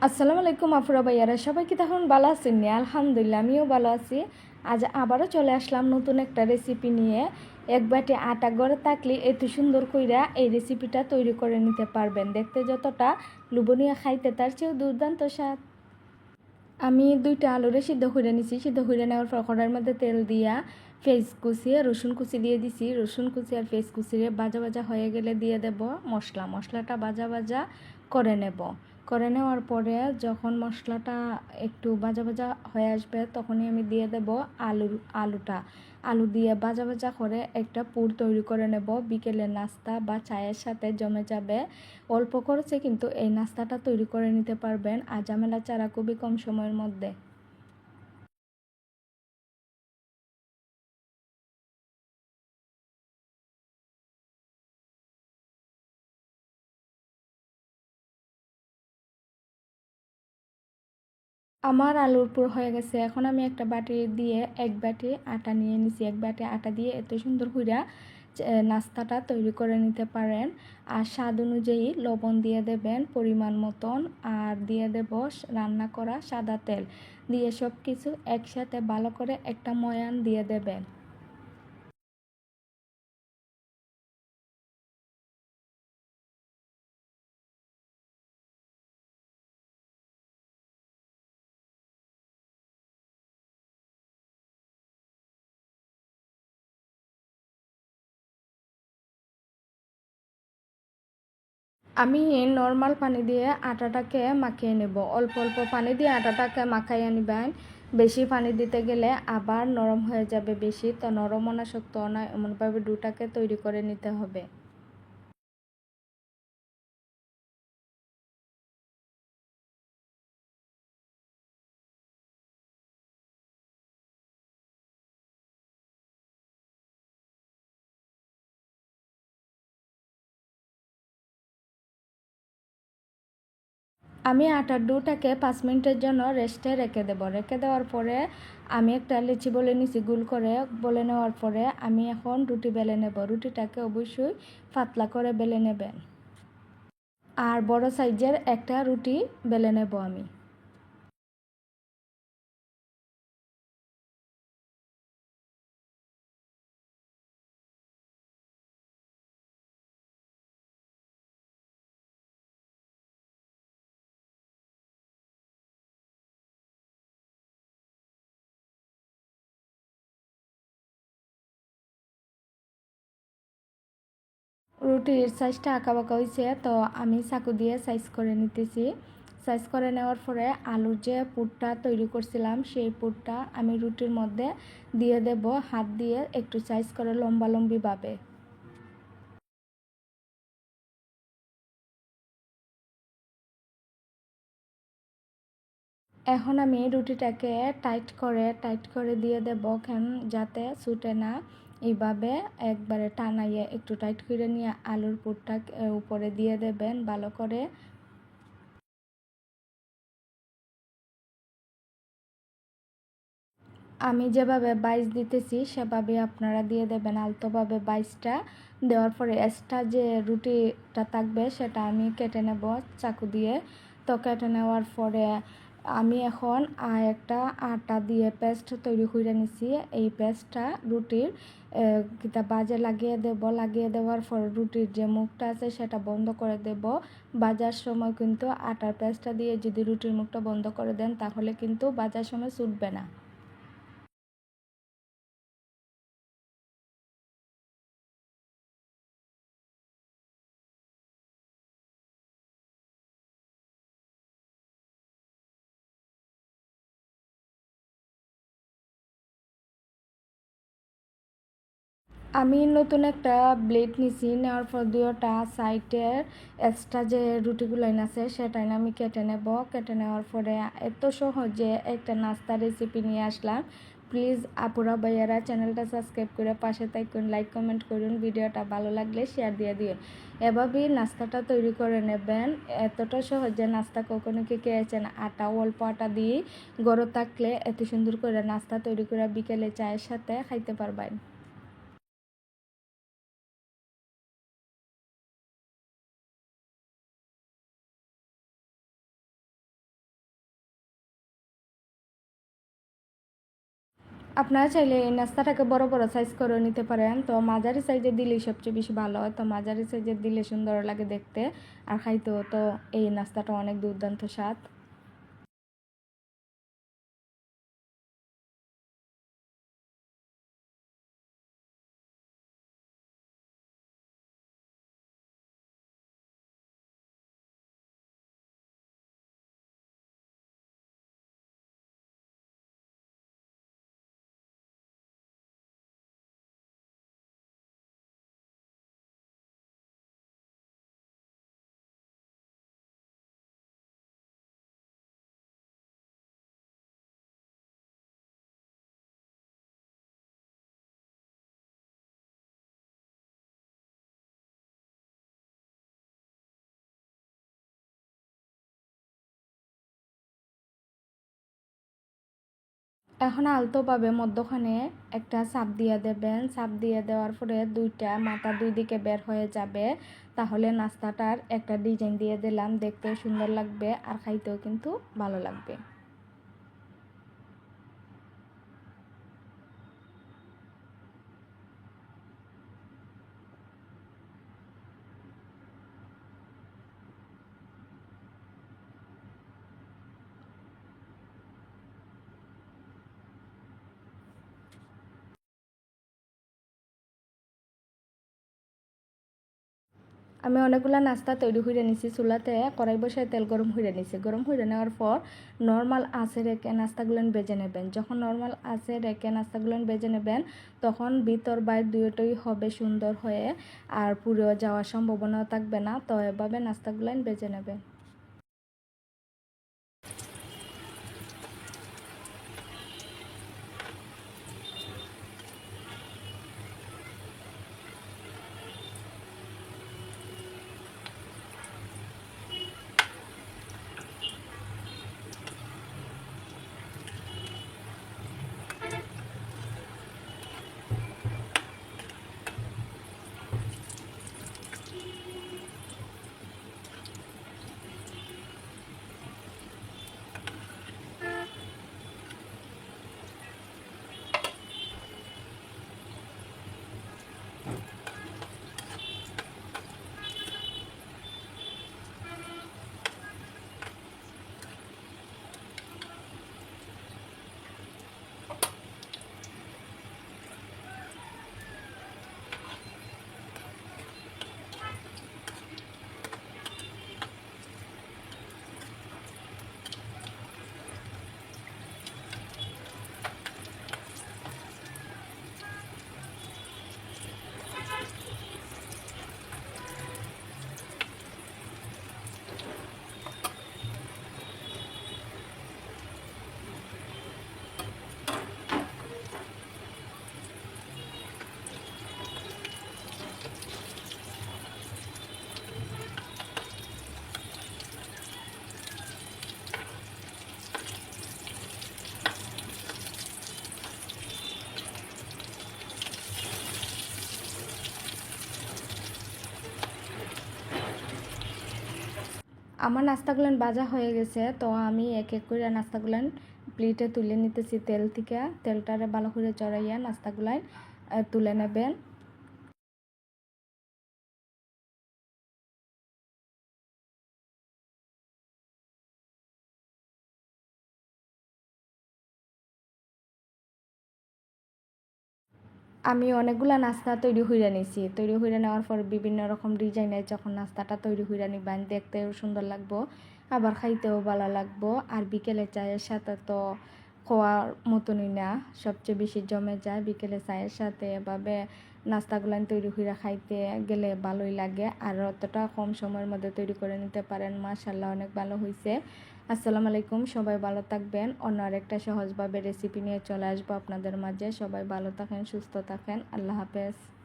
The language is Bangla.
আসসালামু আলাইকুম আফুরা ভাইয়ারা, সবাই কি তখন ভালো আছেন? আলহামদুলিল্লাহ, আমিও ভালো আছি। আজ আবারও চলে আসলাম নতুন একটা রেসিপি নিয়ে। এক বাটি আটা গড়ে থাকলে এত সুন্দর কইরা এই রেসিপিটা তৈরি করে নিতে পারবেন। দেখতে যতটা লোভনীয়, খাইতে তার চেয়েও দুর্দান্ত স্বাদ। আমি 2টা আলুরে সিদ্ধ করে নিছি। সিদ্ধ করে নেওয়ার পর কড়াইয়ের মধ্যে তেল দিয়া পেঁয়াজ কুচি রসুন কুচি দিয়ে দিছি। রসুন কুচি আর পেঁয়াজ কুচিরে ভাজা ভাজা হয়ে গেলে দিয়ে দেব মশলাটা ভাজা ভাজা করে নেব। করে নেওয়ার পরে যখন মশলাটা একটু ভাজা ভাজা হয়ে আসবে তখনই আমি দিয়ে দেব আলুটা। আলু দিয়ে ভাজা ভাজা করে একটা পুর তৈরি করে নেব। বিকেলের নাস্তা বা চায়ের সাথে জমে যাবে। অল্প খরচে কিন্তু এই নাস্তাটা তৈরি করে নিতে পারবেন আর ঝামেলা ছাড়া খুবই কম সময়ের মধ্যে। আমার আলুর পুর হয়ে গেছে। এখন আমি একটা বাটি দিয়ে এক বাটি আটা নিয়ে নিছি। এক বাটি আটা দিয়ে এত সুন্দর কইরা নাস্তাটা তৈরি করে নিতে পারেন। আর স্বাদ অনুযায়ী লবণ দিয়ে দেবেন পরিমাণ মতন, আর দিয়ে দেব রান্না করা সাদা তেল। দিয়ে সব কিছু একসাথে ভালো করে একটা ময়ান দিয়ে দেবেন। আমি নর্মাল পানি দিয়ে আটাটাকে মাখিয়ে নেব। অল্প অল্প পানি দিয়ে আটাটাকে মাখাইয়ে নেবেন। বেশি পানি দিতে গেলে আবার নরম হয়ে যাবে বেশি, তো নরমও না শক্তও না, এমনভাবে ডোটাকে তৈরি করে নিতে হবে। আমি আটার ডোটাকে 5 মিনিটের জন্য রেস্টে রেখে দেবো। রেখে দেওয়ার পরে আমি একটা লিচি বলে নিছি গোল করে। বলে নেওয়ার পরে আমি এখন রুটি বেলে নেব। রুটিটাকে অবশ্যই পাতলা করে বেলে নেবেন। আর বড় সাইজের একটা রুটি বেলে নেব আমি। রুটির সাইজটা আঁকা বাঁকা হয়েছে, তো আমি চাকু দিয়ে সাইজ করে নিতেছি। সাইজ করে নেওয়ার পরে আলুর যে পুরটা তৈরি করছিলাম সেই পুরটা আমি রুটির মধ্যে দিয়ে দেব। হাত দিয়ে একটু সাইজ করে লম্বালম্বিভাবে। এখন আমি রুটিটাকে টাইট করে দিয়ে দেব, কেন যাতে ছুটে না। এইভাবে একবারে টানাইয়ে একটু টাইট করে নিয়ে আলুর পুরটা উপরে দিয়ে দেবেন ভালো করে। আমি যেভাবে বাইস দিতেছি সেভাবে আপনারা দিয়ে দেবেন আলতোভাবে বাইসটা। দেওয়ার পরে এক্সট্রা যে রুটিটা থাকবে সেটা আমি কেটে নেব চাকু দিয়ে। তো কেটে নেওয়ার পরে আমি এখন একটা আটা দিয়ে পেস্ট তৈরি করে নিছি। এই পেস্টটা রুটির কিতা বাজে লাগিয়ে দেব। লাগিয়ে দেওয়ার পর রুটির যে মুখটা আছে সেটা বন্ধ করে দেব। বাজার সময় কিন্তু আটার পেস্টটা দিয়ে যদি রুটির মুখটা বন্ধ করে দেন তাহলে কিন্তু বাজার সময় ছুটবে না। আমি নতুন একটা ব্লেড নিছি। নেওয়ার পর দুইটা সাইডের এক্সট্রা যে রুটিগুলো আছে সেটা আমি কেটে নেব। কেটে নেওয়ার পরে এত সহজে একটা নাস্তা রেসিপি নিয়ে আসলাম। প্লিজ আপুরা ভাইয়ারা চ্যানেলটা সাবস্ক্রাইব করে পাশে থাকুন, লাইক কমেন্ট করুন, ভিডিওটা ভালো লাগলে শেয়ার দিয়ে দিন। এভাবেই নাস্তাটা তৈরি করে নেবেন। এতটা সহজে নাস্তা কখনো কি খেয়েছেন? আটা অল্প আটা দিয়ে গড় থাকলে এত সুন্দর করে নাস্তা তৈরি করে বিকেলে চায়ের সাথে খাইতে পারবেন। আপনারা চাইলে এই নাস্তাটাকে বড় বড় সাইজ করে নিতে পারেন, তো মাঝারি সাইজে দিলেই সবচেয়ে বেশি ভালো হয়। তো মাঝারি সাইজে দিলে সুন্দর লাগে দেখতে, আর খাইতেও তো এই নাস্তাটা অনেক দুর্দান্ত স্বাদ। এখন আলতোভাবে মধ্যখানে একটা চাপ দিয়ে দেবেন। চাপ দিয়ে দেওয়ার পরে দুইটা মাথা দুই দিকে বের হয়ে যাবে, তাহলে নাস্তাটার একটা ডিজাইন দিয়ে দিলাম, দেখতেও সুন্দর লাগবে আর খাইতেও কিন্তু ভালো লাগবে। আমি অনেকগুলো নাস্তা তৈরি করে নিছি। চুলাতে কড়াই বসায় তেল গরম করে নিছি। গরম করে নেওয়ার পর নর্মাল আঁচে রেখে নাস্তাগুলো ভেজে নেবেন। যখন নর্মাল আঁচে রেখে নাস্তাগুলো ভেজে নেবেন, তখন ভিতর বাইর দুটোই হবে সুন্দর হয়ে, আর পুড়ে যাওয়ার সম্ভাবনাও থাকবে না। তো এভাবে নাস্তাগুলো ভেজে নেবেন। আমার নাস্তাগুলো ভাজা হয়ে গেছে, তো আমি এক এক করে নাস্তাগুলো প্লেটে তুলে নিতেছি তেল থেকে। তেলটারে ভালো করে চড়াইয়া নাস্তাগুলাই তুলে নেবেন। আমি অনেকগুলা নাস্তা তৈরি হইরা নিছি। তৈরি হইরা নেওয়ার পর বিভিন্ন রকম ডিজাইনের যখন নাস্তাটা তৈরি হইরা নিবেন, দেখতেও সুন্দর লাগবো, আবার খাইতেও ভালো লাগবো। আর বিকেলে চায়ের সাথে তো খাওয়ার মতনই না, সবচেয়ে বেশি জমে যায় বিকেলে চায়ের সাথে। এভাবে নাস্তাগুলান তৈরি হইরা খাইতে গেলে ভালোই লাগে, আর অতটা কম সময়ের মধ্যে তৈরি করে নিতে পারেন। মাশাআল্লাহ, অনেক ভালো হয়েছে। আসসালামু আলাইকুম, সবাই ভালো থাকবেন। অন্য আরেকটা সহজভাবে রেসিপি নিয়ে চলে আসবো আপনাদের মাঝে। সবাই ভালো থাকেন, সুস্থ থাকেন। আল্লাহ হাফেজ।